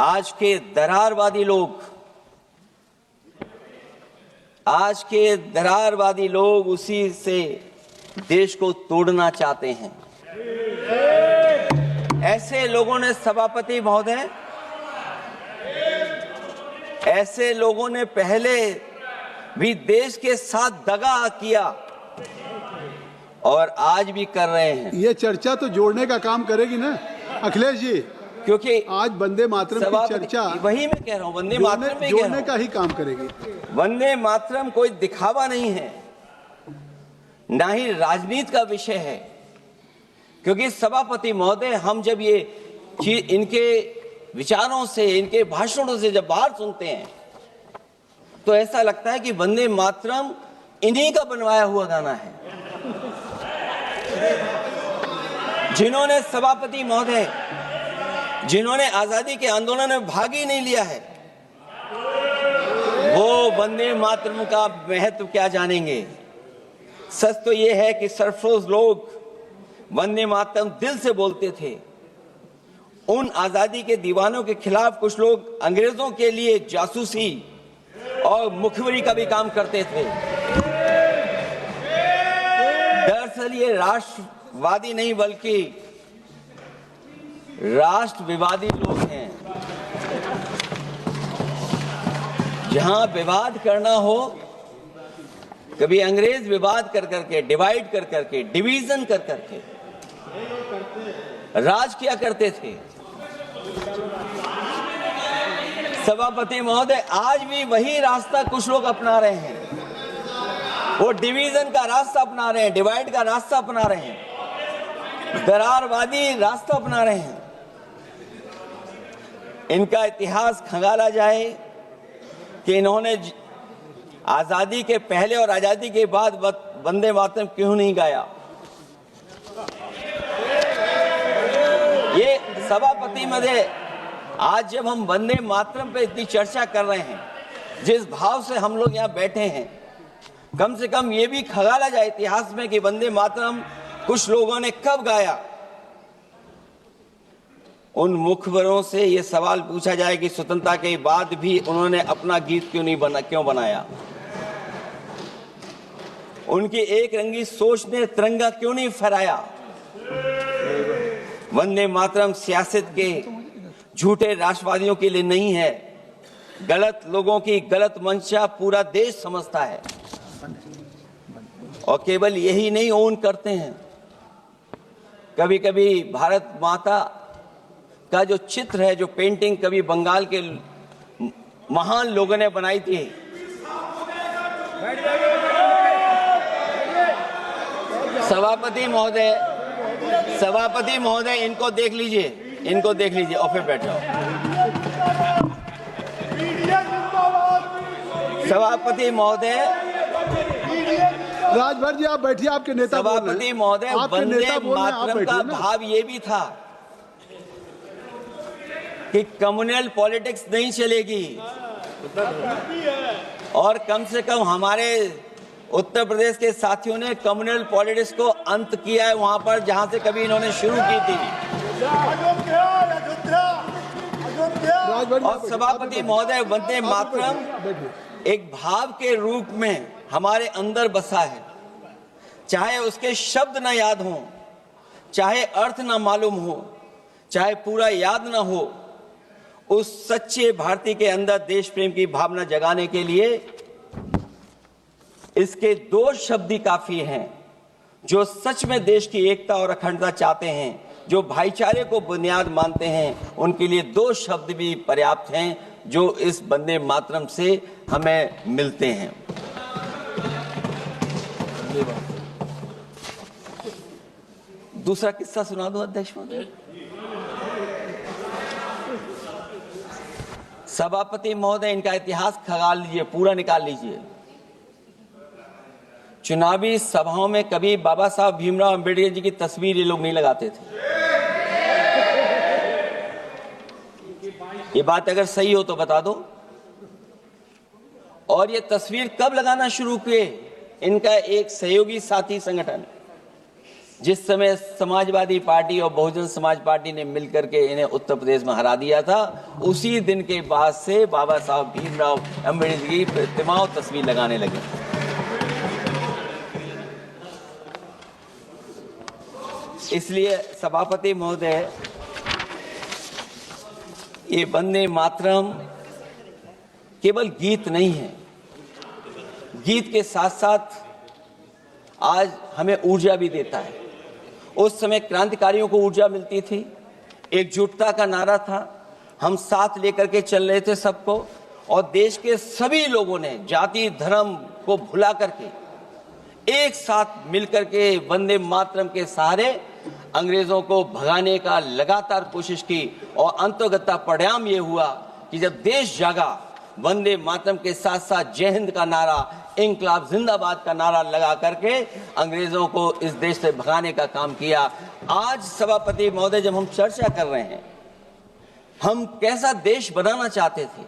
आज के दरारवादी लोग उसी से देश को तोड़ना चाहते हैं। ऐसे लोगों ने सभापति महोदय, ऐसे लोगों ने पहले भी देश के साथ दगा किया और आज भी कर रहे हैं। ये चर्चा तो जोड़ने का काम करेगी ना अखिलेश जी, क्योंकि आज वंदे मातरम की चर्चा वही मैं कह रहा हूँ, वंदे मातरम में जोड़ने का ही काम करेगी। वंदे मातरम कोई दिखावा नहीं है, ना ही राजनीति का विषय है। क्योंकि सभापति महोदय, हम जब ये इनके विचारों से, इनके भाषणों से जब बाहर सुनते हैं तो ऐसा लगता है कि वंदे मातरम इन्हीं का बनवाया हुआ गाना है। जिन्होंने सभापति महोदय, जिन्होंने आजादी के आंदोलन में भाग ही नहीं लिया है, वो वंदे मातरम का महत्व क्या जानेंगे। सच तो ये है कि सरफरोश लोग वंदे मातरम दिल से बोलते थे। उन आजादी के दीवानों के खिलाफ कुछ लोग अंग्रेजों के लिए जासूसी और मुखबिरी का भी काम करते थे। दरअसल ये राष्ट्रवादी नहीं बल्कि राष्ट्र विवादी लोग हैं। जहां विवाद करना हो, कभी अंग्रेज विवाद कर करके, डिवाइड कर करके, डिवीजन कर करके राज किया करते थे। सभापति महोदय, आज भी वही रास्ता कुछ लोग अपना रहे हैं। वो डिवीजन का रास्ता अपना रहे हैं, डिवाइड का रास्ता अपना रहे हैं, दरारवादी रास्ता अपना रहे हैं। इनका इतिहास खंगाला जाए कि इन्होंने आजादी के पहले और आजादी के बाद वंदे मातरम क्यों नहीं गाया। ये सभापति महोदय, आज जब हम वंदे मातरम पे इतनी चर्चा कर रहे हैं, जिस भाव से हम लोग यहाँ बैठे हैं, कम से कम ये भी खंगाला जाए इतिहास में कि वंदे मातरम कुछ लोगों ने कब गाया। उन मुखबरों से ये सवाल पूछा जाए कि स्वतंत्रता के बाद भी उन्होंने अपना गीत क्यों बनाया। उनकी एक रंगी सोच ने तिरंगा क्यों नहीं फहराया। वंदे मातरम सियासत के झूठे राष्ट्रवादियों के लिए नहीं है, गलत लोगों की गलत मंशा पूरा देश समझता है। और केवल यही नहीं ओन करते हैं, कभी कभी भारत माता का जो चित्र है, जो पेंटिंग कभी बंगाल के महान लोगों ने बनाई थी, सभापति महोदय इनको देख लीजिए, और फिर बैठो। सभापति महोदय, राजभर जी आप बैठिए, आपके नेता सभापति महोदय, वंदे मातरम का भाव ये भी था कि कम्युनल पॉलिटिक्स नहीं चलेगी। और कम से कम हमारे उत्तर प्रदेश के साथियों ने कम्युनल पॉलिटिक्स को अंत किया है वहां पर जहां से कभी इन्होंने शुरू की थी। और सभापति महोदय, वंदे मातरम एक भाव के रूप में हमारे अंदर बसा है। चाहे उसके शब्द ना याद हों, चाहे अर्थ ना मालूम हो, चाहे पूरा याद ना हो, उस सच्चे भारतीय के अंदर देश प्रेम की भावना जगाने के लिए इसके दो शब्द ही काफी हैं। जो सच में देश की एकता और अखंडता चाहते हैं, जो भाईचारे को बुनियाद मानते हैं, उनके लिए दो शब्द भी पर्याप्त हैं जो इस वंदे मातरम से हमें मिलते हैं। दूसरा किस्सा सुना दो अध्यक्ष महोदय। सभापति महोदय, इनका इतिहास खंगाल लीजिए, पूरा निकाल लीजिए। चुनावी सभाओं में कभी बाबा साहब भीमराव अंबेडकर जी की तस्वीर ये लोग नहीं लगाते थे। ये बात अगर सही हो तो बता दो। और ये तस्वीर कब लगाना शुरू किए? इनका एक सहयोगी साथी संगठन जिस समय समाजवादी पार्टी और बहुजन समाज पार्टी ने मिलकर के इन्हें उत्तर प्रदेश में हरा दिया था, उसी दिन के बाद से बाबा साहब भीमराव अम्बेडकर की प्रतिमा और तस्वीर लगाने लगे। इसलिए सभापति महोदय, ये वंदे मातरम केवल गीत नहीं है, गीत के साथ साथ आज हमें ऊर्जा भी देता है। उस समय क्रांतिकारियों को ऊर्जा मिलती थी, एकजुटता का नारा था, हम साथ लेकर के चल रहे थे सबको, और देश के सभी लोगों ने जाति धर्म को भुला करके एक साथ मिलकर के वंदे मातरम के सहारे अंग्रेजों को भगाने का लगातार कोशिश की, और अंतर्गता परिणाम ये हुआ कि जब देश जागा, वंदे मातरम के साथ साथ जय हिंद का नारा, इंकलाब जिंदाबाद का नारा लगा करके अंग्रेजों को इस देश से भगाने का काम किया। आज सभापति महोदय, जब हम चर्चा कर रहे हैं, हम कैसा देश बनाना चाहते थे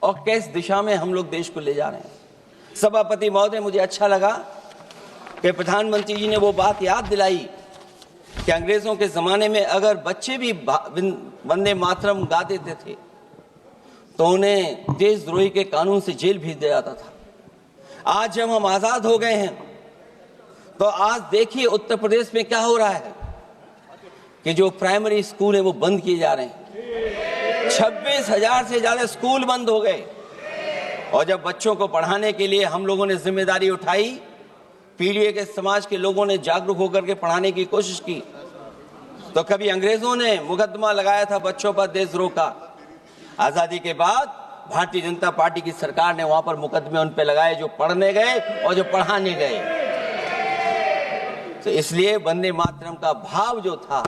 और किस दिशा में हम लोग देश को ले जा रहे हैं। सभापति महोदय, मुझे अच्छा लगा कि प्रधानमंत्री जी ने वो बात याद दिलाई कि अंग्रेजों के जमाने में अगर बच्चे भी वंदे मातरम गा देते थे तो उन्हें देशद्रोही के कानून से जेल भेज दिया जाता था। आज जब हम आजाद हो गए हैं तो आज देखिए उत्तर प्रदेश में क्या हो रहा है कि जो प्राइमरी स्कूल है वो बंद किए जा रहे हैं। 26,000 से ज्यादा स्कूल बंद हो गए, और जब बच्चों को पढ़ाने के लिए हम लोगों ने जिम्मेदारी उठाई, पीढ़ी के समाज के लोगों ने जागरूक होकर के पढ़ाने की कोशिश की, तो कभी अंग्रेजों ने मुकदमा लगाया था बच्चों पर देशद्रोह का। आजादी के बाद भारतीय जनता पार्टी की सरकार ने वहां पर मुकदमे उन पे लगाए जो पढ़ने गए और जो पढ़ाने गए। तो इसलिए वंदे मातरम का भाव जो था,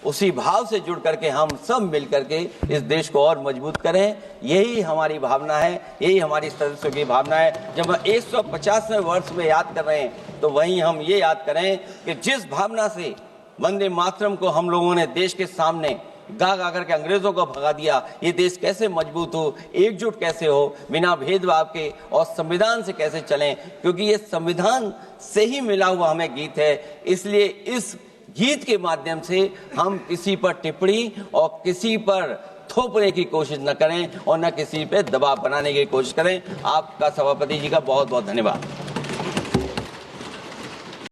उसी भाव से जुड़ करके हम सब मिल करके इस देश को और मजबूत करें। यही हमारी भावना है, यही हमारी सदस्यों की भावना है। जब हम 150वें वर्ष में याद कर रहे हैं तो वहीं हम ये याद करें कि जिस भावना से वंदे मातरम को हम लोगों ने देश के सामने गा गा करके अंग्रेजों को भगा दिया, ये देश कैसे मजबूत हो, एकजुट कैसे हो, बिना भेदभाव के, और संविधान से कैसे चलें, क्योंकि ये संविधान से ही मिला हुआ हमें गीत है। इसलिए इस गीत के माध्यम से हम किसी पर टिप्पणी और किसी पर थोपने की कोशिश न करें और न किसी पे दबाव बनाने की कोशिश करें। आपका सभापति जी का बहुत बहुत धन्यवाद।